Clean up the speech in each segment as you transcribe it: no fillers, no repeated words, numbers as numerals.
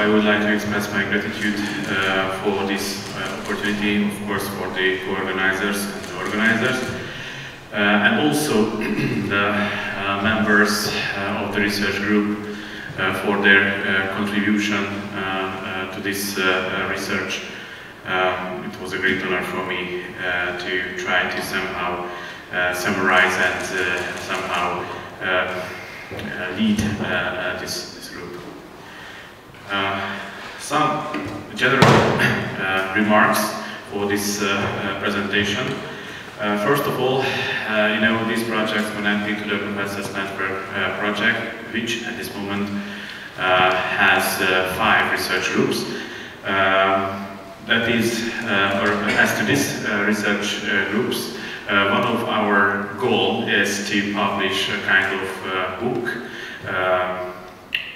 I would like to express my gratitude for this opportunity, of course, for the co-organizers and the organizers, and also the members of the research group for their contribution to this research. It was a great honor for me to try to somehow summarize and somehow lead this group. Some general remarks for this presentation. First of all, you know, this project connected to the Professors Network project, which at this moment has 5 research groups. That is, or as to these research groups, one of our goals is to publish a kind of book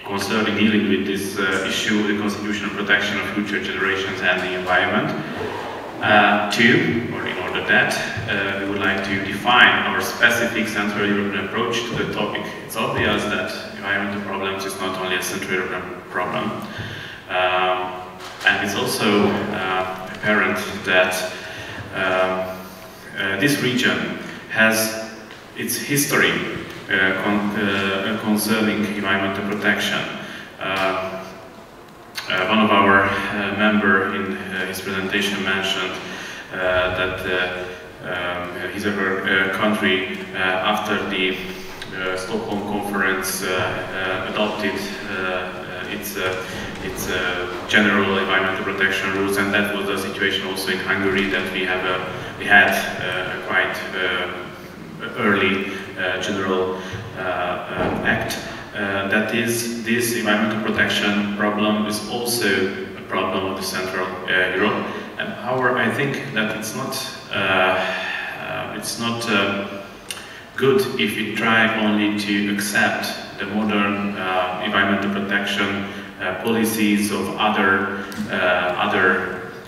concerning dealing with this issue, the constitutional protection of future generations and the environment. In order that, we would like to define our specific Central European approach to the topic. It's obvious that environmental problems is not only a Central European problem, and it's also apparent that this region has its history concerning environmental protection. One of our members in his presentation mentioned that his or her country, after the Stockholm Conference, adopted its general environmental protection rules, and that was the situation also in Hungary, that we had a quite early general act. That is, this environmental protection problem is also a problem of the Central Europe. And however, I think that it's not good if we try only to accept the modern environmental protection policies of other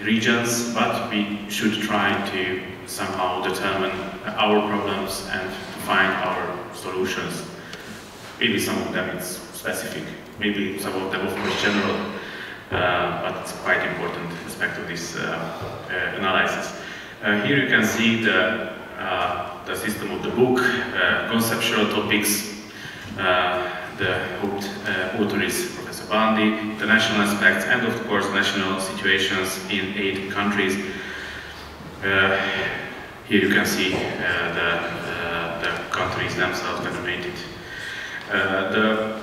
regions, but we should try to somehow determine our problems and to find our solutions. Maybe some of them is specific, maybe some of them of course general, but it's quite important aspect of this analysis. Here you can see the system of the book, conceptual topics. The author is Professor Bandi, international aspects, and of course national situations in 8 countries. Here you can see the countries themselves denominated. The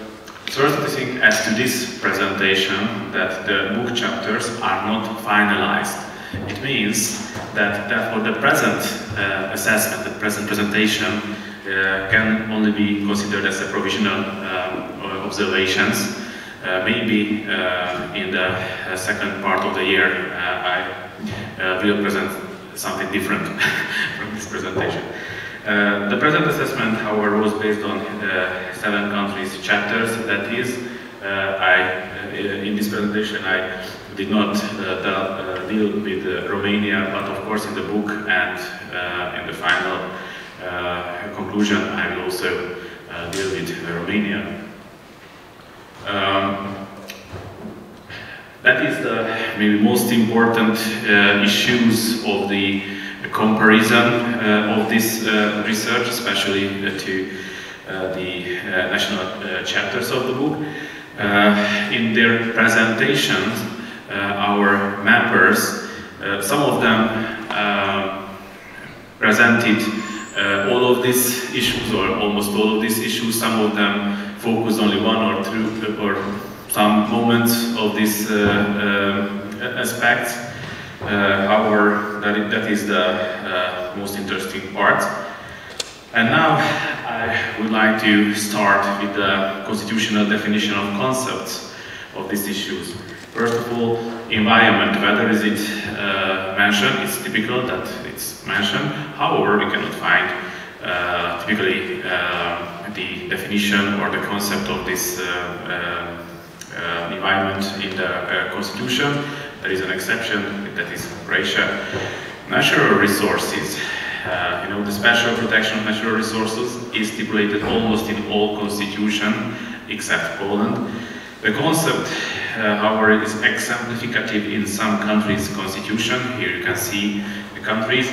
first thing as to this presentation, that the book chapters are not finalized. It means that for the present assessment, the present presentation can only be considered as a provisional observations. Maybe in the second part of the year I will present something different from this presentation. The present assessment, however, was based on 7 countries chapters. That is, in this presentation I did not deal with Romania, but of course in the book and in the final conclusion I will also deal with Romania. That is the maybe most important issues of the comparison of this research, especially to the national chapters of the book. In their presentations, our members, some of them presented all of these issues, or almost all of these issues. Some of them focused only 1 or 2 or some moments of these aspects. However, that is the most interesting part. And now I would like to start with the constitutional definition of concepts of these issues. First of all, environment, whether is it mentioned, it's typical that it's mentioned. However, we cannot find typically the definition or the concept of this environment in the Constitution. There is an exception, that is Croatia. Natural resources. You know, the special protection of natural resources is stipulated almost in all constitutions except Poland. The concept, however, is exemplificative in some countries' constitution. Here you can see the countries.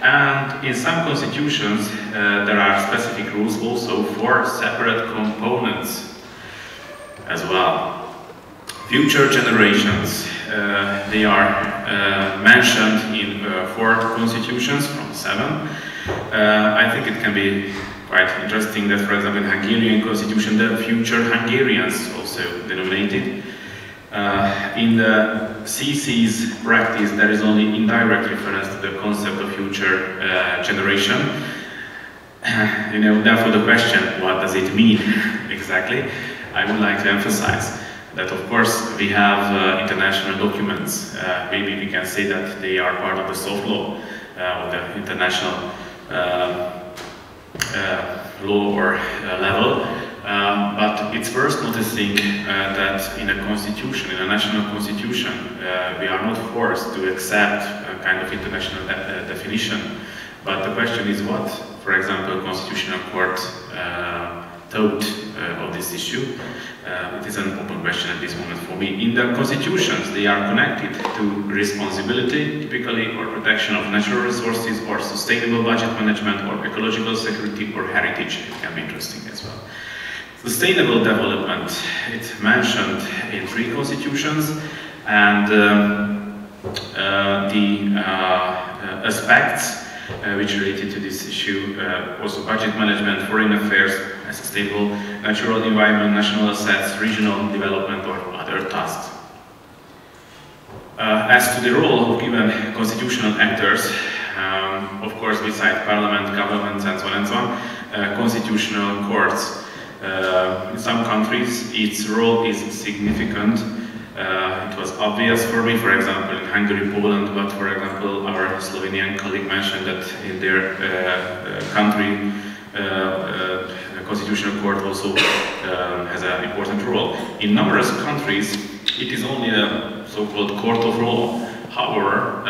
And in some constitutions, there are specific rules also for separate components as well. Future generations, they are mentioned in 4 constitutions from 7. I think it can be quite interesting that, for example, in Hungarian constitution, the future Hungarians also denominated. In the CC's practice, there is only indirect reference to the concept of future generation. Therefore the question, what does it mean exactly? I would like to emphasize that, of course, we have international documents. Maybe we can say that they are part of the soft law of the international law or level. But it's worth noticing that in a constitution, in a national constitution, we are not forced to accept a kind of international definition. But the question is what, for example, Constitutional Court thought of this issue. It is an open question at this moment for me. In the constitutions, they are connected to responsibility, typically, or protection of natural resources, or sustainable budget management, or ecological security, or heritage. It can be interesting as well. Sustainable development, it's mentioned in 3 constitutions, and the aspects which related to this issue, also budget management, foreign affairs, sustainable natural environment, national assets, regional development, or other tasks. As to the role of given constitutional actors, of course, besides parliament, governments, and so on and so on, constitutional courts. In some countries, its role is significant. It was obvious for me, for example, in Hungary, Poland, but for example, our Slovenian colleague mentioned that in their country, the Constitutional Court also has an important role. In numerous countries, it is only a so-called court of law. However,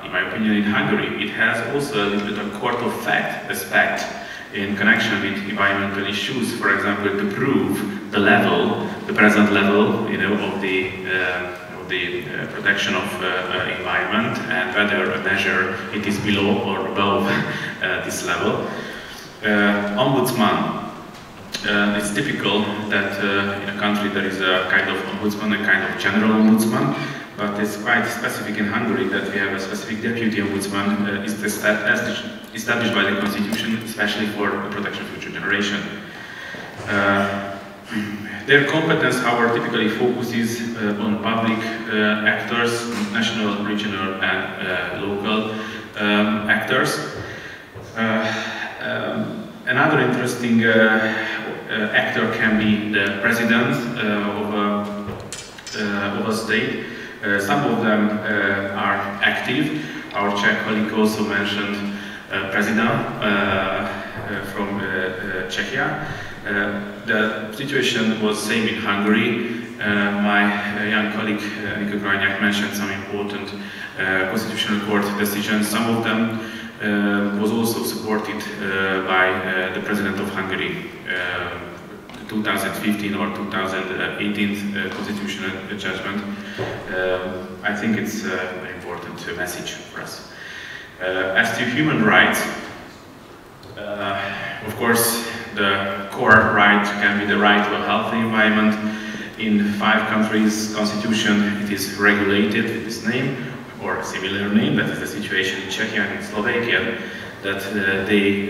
in my opinion, in Hungary, it has also a little bit of court of fact aspect in connection with environmental issues, for example, to prove the level, the present level, of the protection of environment, and whether a measure it is below or above this level. Ombudsman. It's typical that in a country there is a kind of ombudsman, a kind of general ombudsman, but it's quite specific in Hungary that we have a specific deputy ombudsman established by the constitution, especially for the protection of future generation. Their competence, however, typically focuses on public actors, national, regional, and local actors. Another interesting actor can be the president of a state. Some of them are active. Our Czech colleague also mentioned President from Czechia. The situation was same in Hungary. My young colleague Nico Krajniak mentioned some important Constitutional Court decisions. Some of them was also supported by the President of Hungary. The 2015 or 2018 constitutional judgment. I think it's an important message for us. As to human rights, of course, the core right can be the right to a healthy environment. In 5 countries' constitution, it is regulated with this name or a similar name. That is the situation in Czechia and in Slovakia, that they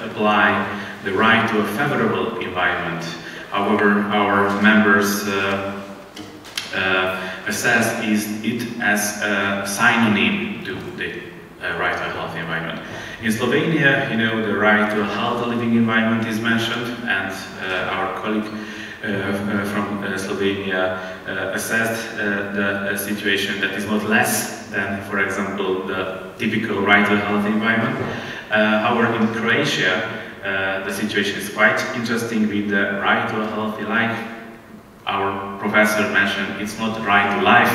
apply the right to a favorable environment. However, our members assess it as a synonym to the right to a healthy environment. In Slovenia, the right to a healthy living environment is mentioned, and our colleague from Slovenia assessed the situation that is not less than, for example, the typical right to a healthy environment. However, in Croatia, the situation is quite interesting with the right to a healthy life. Our professor mentioned it's not the right to life,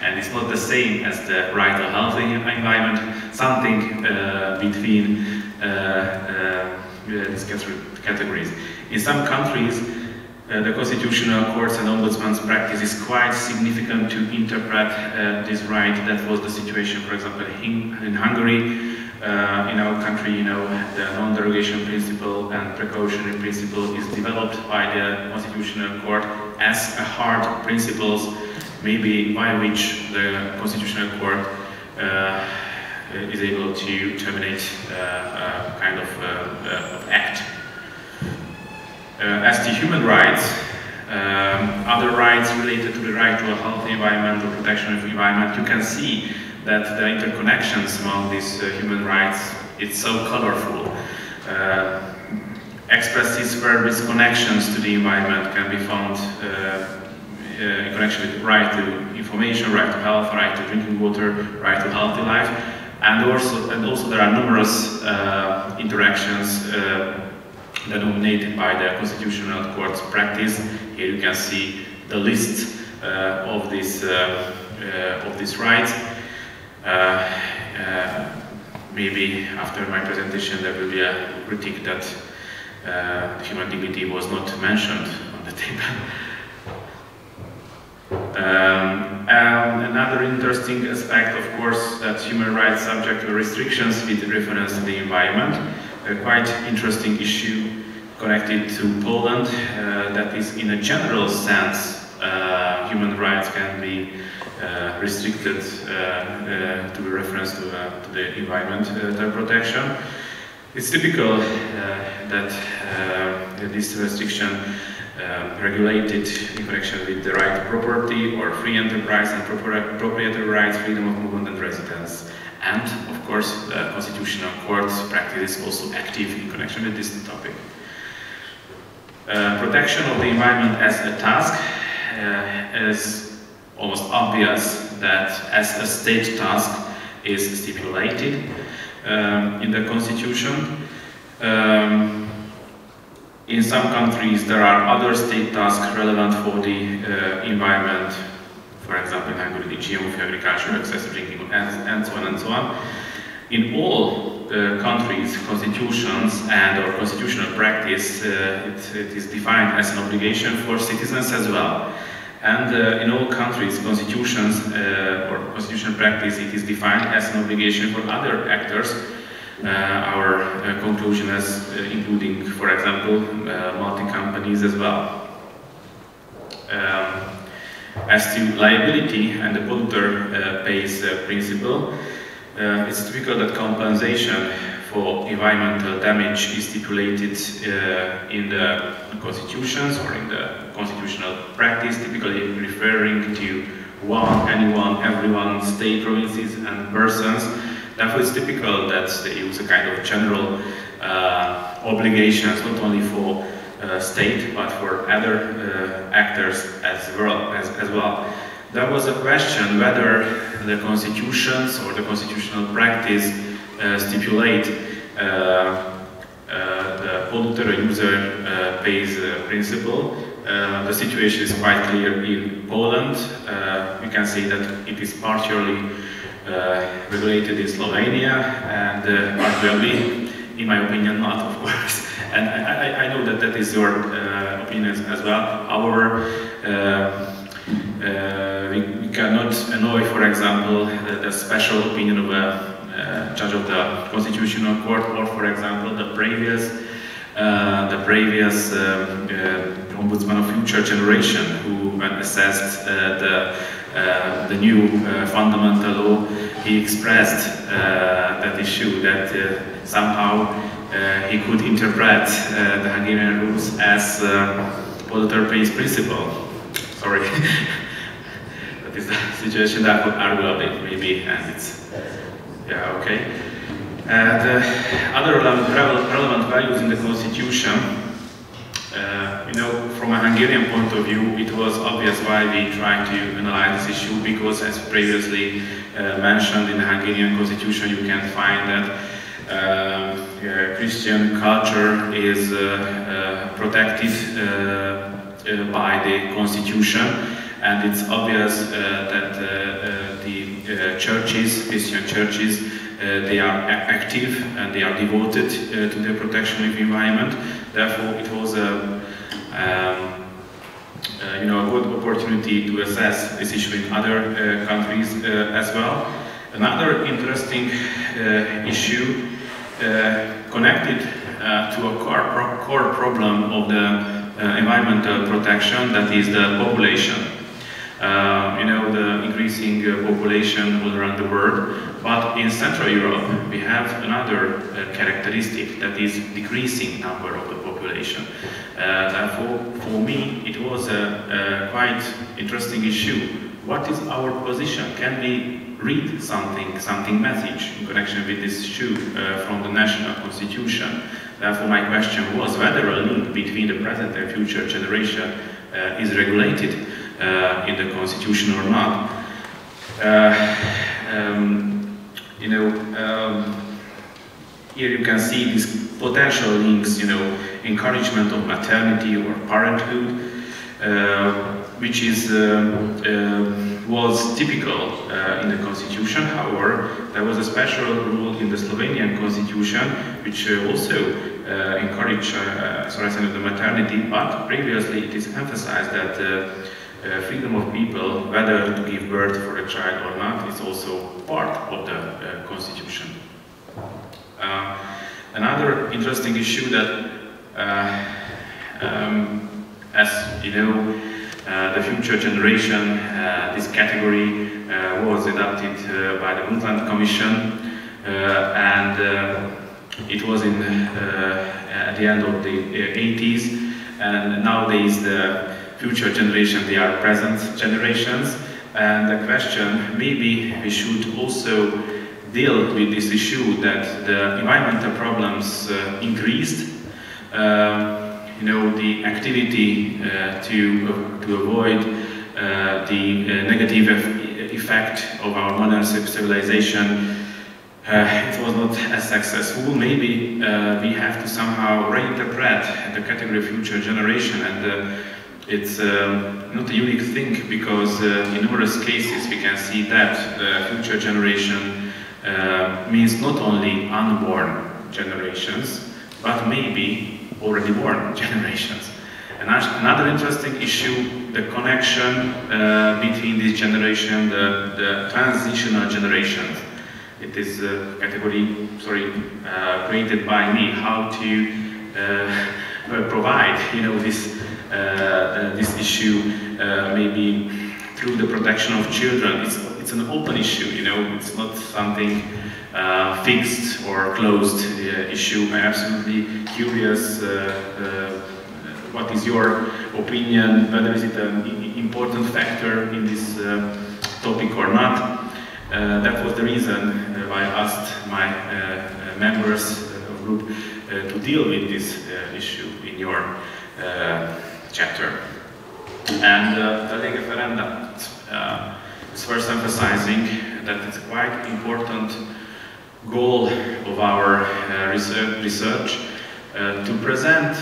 and it's not the same as the right to a healthy environment, something between these categories. In some countries, the constitutional courts and ombudsman's practice is quite significant to interpret this right. That was the situation, for example, in Hungary. In our country, you know, the non-derogation principle and precautionary principle is developed by the Constitutional Court as a hard principles, maybe by which the Constitutional Court is able to terminate a kind of act. As to human rights, other rights related to the right to a healthy environment or protection of the environment, you can see that the interconnections among these human rights, it's so colorful. Expresses where these connections to the environment can be found in connection with the right to information, right to health, right to drinking water, right to healthy life, and also there are numerous interactions denominated by the Constitutional Court's practice. Here you can see the list of these rights. Maybe after my presentation there will be a critique that human dignity was not mentioned on the table. Another interesting aspect, of course, that human rights subject to restrictions with reference to the environment. A quite interesting issue connected to Poland, that is, in a general sense, human rights can be restricted to reference to the environment protection. It's typical that this restriction regulated in connection with the right to property or free enterprise and proprietary rights, freedom of movement and residence. And, of course, the Constitutional Court's practice is also active in connection with this topic. Protection of the environment as a task is almost obvious that as a state task is stipulated in the Constitution. In some countries there are other state tasks relevant for the environment, for example in Hungary, the GMO for agriculture, access to drinking water, and so on and so on. In all countries, constitutions and or constitutional practice, it is defined as an obligation for citizens as well. And in all countries, constitutions or constitutional practice, it is defined as an obligation for other actors. Our conclusion is including, for example, multi-companies as well. As to liability and the polluter pays principle, it's typical that compensation for environmental damage is stipulated in the constitutions or in the constitutional practice, typically referring to anyone, everyone, state, provinces and persons. Therefore it's typical that they use a kind of general obligations, not only for state but for other actors as well. There was a question whether the constitutions or the constitutional practice stipulate the polluter or user pays principle. The situation is quite clear in Poland. We can say that it is partially regulated in Slovenia and partially, in my opinion, not, of course. And I know that that is your opinion as well. However, we cannot annoy, for example, the special opinion of a judge of the Constitutional Court, or, for example, the previous ombudsman of future generation, who, when assessed the new fundamental law, he expressed that issue that somehow he could interpret the Hungarian rules as polluter pays principle. Sorry. That is the situation that arguably maybe, and it's, yeah, okay. And other relevant values in the Constitution, you know, from a Hungarian point of view, it was obvious why we tried to analyze this issue, because as previously mentioned in the Hungarian Constitution, you can find that Christian culture is protected by the Constitution, and it's obvious that the churches, Christian churches, they are active and they are devoted to the protection of the environment. Therefore, it was a good opportunity to assess this issue in other countries as well. Another interesting issue connected to a core problem of the environmental protection, that is the population. The increasing population all around the world, but in Central Europe we have another characteristic, that is decreasing number of the population. Therefore, for me, it was a quite interesting issue. What is our position? Can we read something message in connection with this issue from the national constitution? Therefore, my question was whether a link between the present and future generation is regulated in the constitution or not. Here you can see these potential links, encouragement of maternity or parenthood, which was typical in the constitution. However, there was a special rule in the Slovenian constitution which also encouraged the maternity, but previously it is emphasized that freedom of people, whether to give birth for a child or not, is also part of the constitution. Another interesting issue that, as you know, the future generation, this category was adopted by the Mádl Commission, and it was at the end of the 80s, and nowadays the future generation, they are present generations, and the question, maybe we should also deal with this issue that the environmental problems increased. The activity to avoid the negative effect of our modern civilization, it was not as successful. Maybe we have to somehow reinterpret the category of future generation, and it's not a unique thing, because in numerous cases we can see that the future generation means not only unborn generations, but maybe already born generations. And another interesting issue, the connection between this generation, the transitional generations. It is a category, created by me, how to provide, this issue, maybe through the protection of children. It's an open issue, it's not something fixed or closed issue. I'm absolutely curious what is your opinion, whether is it an important factor in this topic or not. That was the reason why I asked my members of group to deal with this issue in your chapter. And the Lega Ferenda is first emphasizing that it's a quite important goal of our research to present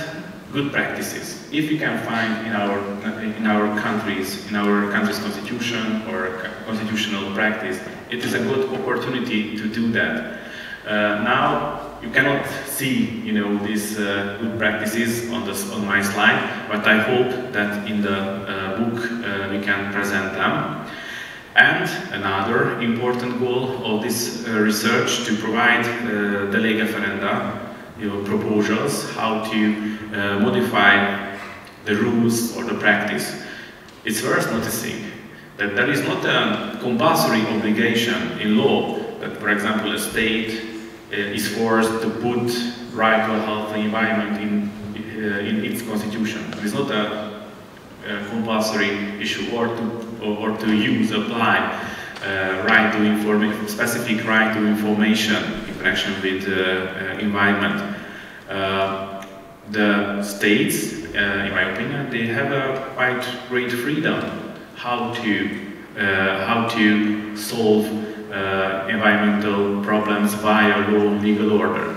good practices. If we can find in our country's constitution or constitutional practice, it is a good opportunity to do that. Now you cannot see, these good practices on my slide, but I hope that in the book we can present them. And another important goal of this research, to provide the Lega Ferenda proposals how to modify the rules or the practice. It's worth noticing that there is not a compulsory obligation in law that, for example, a state is forced to put right to a healthy environment in its constitution. It is not a compulsory issue, or to apply right to information, specific right to information in connection with environment. The states, in my opinion, they have a quite great freedom how to solve environmental problems via law, legal order.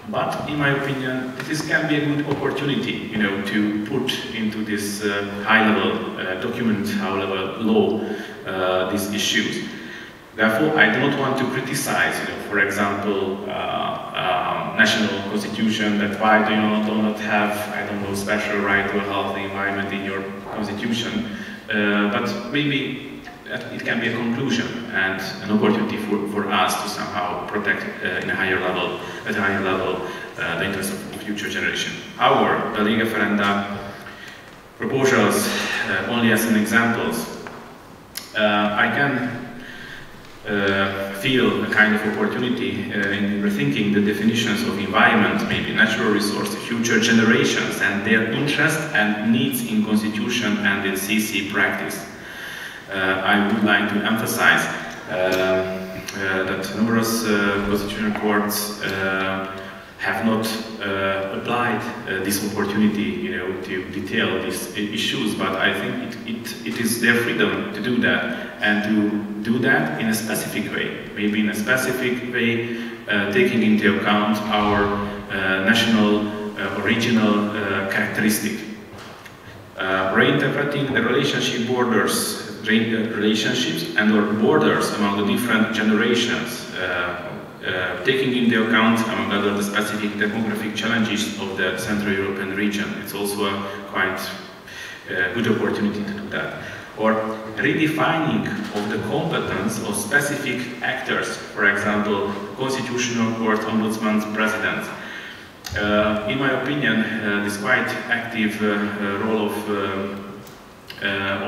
But in my opinion, this can be a good opportunity, to put into this high-level document, high-level law, these issues. Therefore, I do not want to criticize, for example, national constitution, that why do you not have, I don't know, special right to a healthy environment in your constitution, but maybe it can be a conclusion and an opportunity for us to somehow protect at a higher level, the interests of future generation. However, the Lega Ferenda proposals, only as an examples, I can feel a kind of opportunity in rethinking the definitions of environment, maybe natural resource, future generations, and their interest and needs in constitution and in CC practice. I would like to emphasize that numerous constitutional courts have not applied this opportunity, to detail these issues, but I think it is their freedom to do that, and to do that in a specific way, maybe in a specific way, taking into account our national, regional characteristic. Reinterpreting the relationships and or borders among the different generations, taking into account, among other, the specific demographic challenges of the Central European region. It's also a quite good opportunity to do that. Or redefining of the competence of specific actors, for example, Constitutional Court, Ombudsman's President. In my opinion, this quite active role of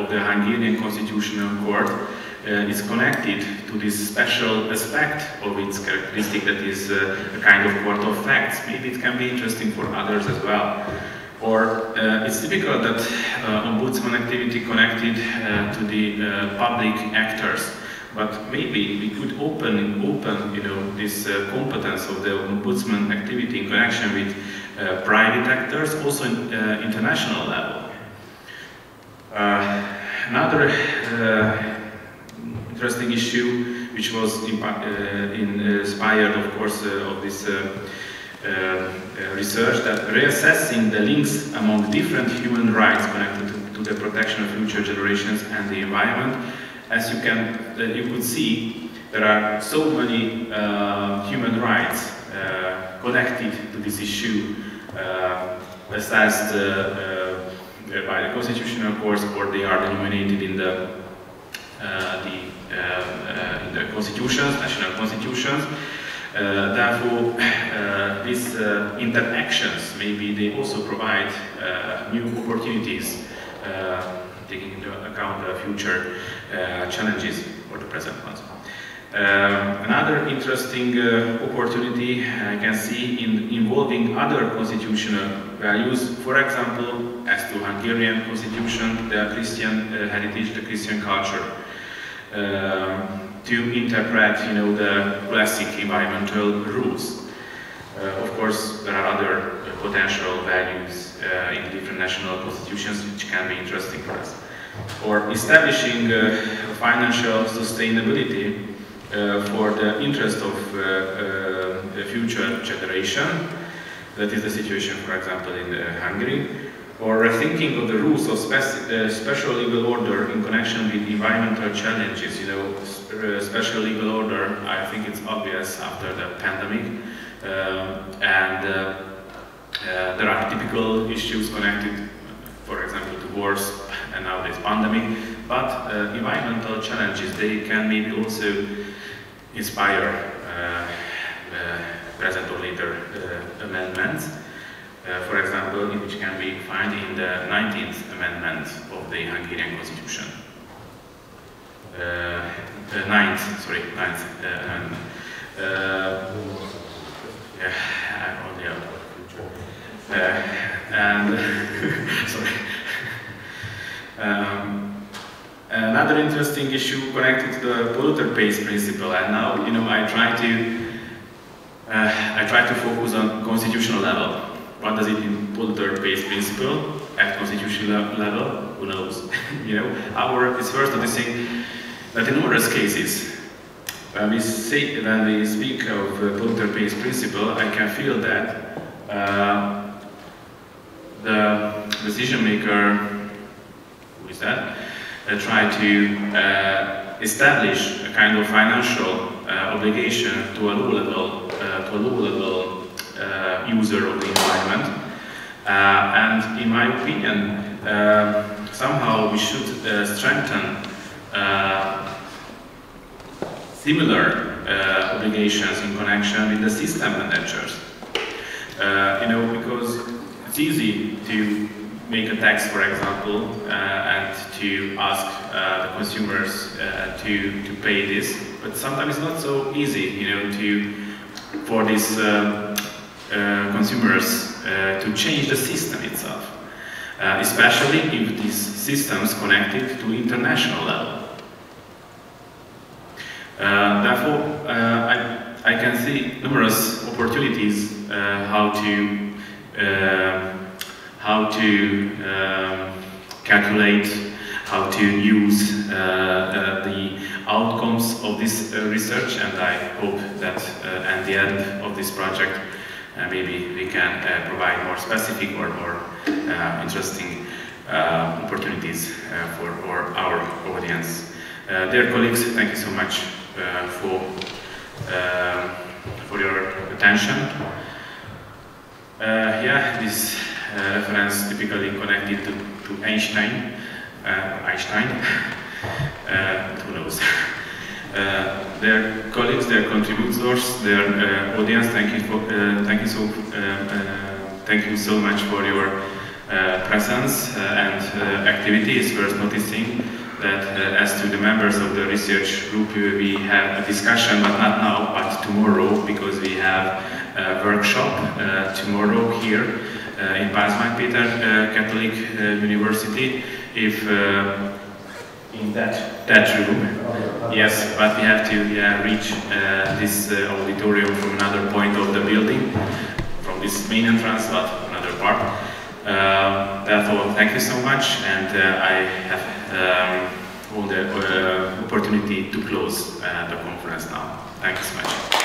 the Hungarian Constitutional Court is connected to this special aspect of its characteristic, that is a kind of court of facts. Maybe it can be interesting for others as well. Or it's typical that ombudsman activity connected to the public actors, but maybe we could open this competence of the ombudsman activity in connection with private actors, also in international level. Another interesting issue, which was inspired, of course, of this research, that reassessing the links among different human rights connected to the protection of future generations and the environment. As you could see, there are so many human rights connected to this issue, assessed by the constitutional courts, or they are denominated in the constitutions, national constitutions. Therefore, these interactions, maybe they also provide new opportunities, taking into account the future challenges or the present ones. Another interesting opportunity I can see in involving other constitutional values, for example, as to Hungarian constitution, the Christian heritage, the Christian culture, to interpret, the classic environmental rules. Of course, there are other potential values in different national constitutions which can be interesting for us. Or establishing financial sustainability for the interest of the future generation. That is the situation, for example, in Hungary. Or rethinking of the rules of special legal order in connection with environmental challenges. Special legal order, I think it's obvious after the pandemic. There are typical issues connected, for example, to wars and nowadays pandemic. But environmental challenges, they can maybe also inspire present or later amendments. For example, which can be found in the 19th Amendment of the Hungarian Constitution. The 9th Amendment. I'm only out of future. Sorry. Another interesting issue connected to the polluter pays principle, and now I try to focus on constitutional level. What does it mean, polluter pays principle at constitutional level? Who knows? However, it's worth noticing that in numerous cases, when we speak of polluter pays principle, I can feel that the decision maker, who is that, try to establish a kind of financial obligation to a low level user of the environment. And in my opinion, somehow we should strengthen similar obligations in connection with the system managers. You know, because it's easy to make a tax, for example, and to ask the consumers to pay this, but sometimes it's not so easy, you know, for these consumers to change the system itself, especially if these systems connected to international level. Therefore, I can see numerous opportunities how to calculate, how to use the outcomes of this research, and I hope that at the end of this project maybe we can provide more specific or more interesting opportunities for our audience. Dear colleagues, thank you so much for your attention. Yeah, this reference typically connected to Einstein, who knows. Their colleagues, their contributors, their audience, thank you so much for your presence and activity. It's worth noticing that as to the members of the research group, we have a discussion, but not now, but tomorrow, because we have a workshop tomorrow here in Péter Catholic University. If in that room, yes, but we have to reach this auditorium from another point of the building, from this main entrance, but another part. Therefore, thank you so much, and I have all the opportunity to close the conference now. Thank you so much.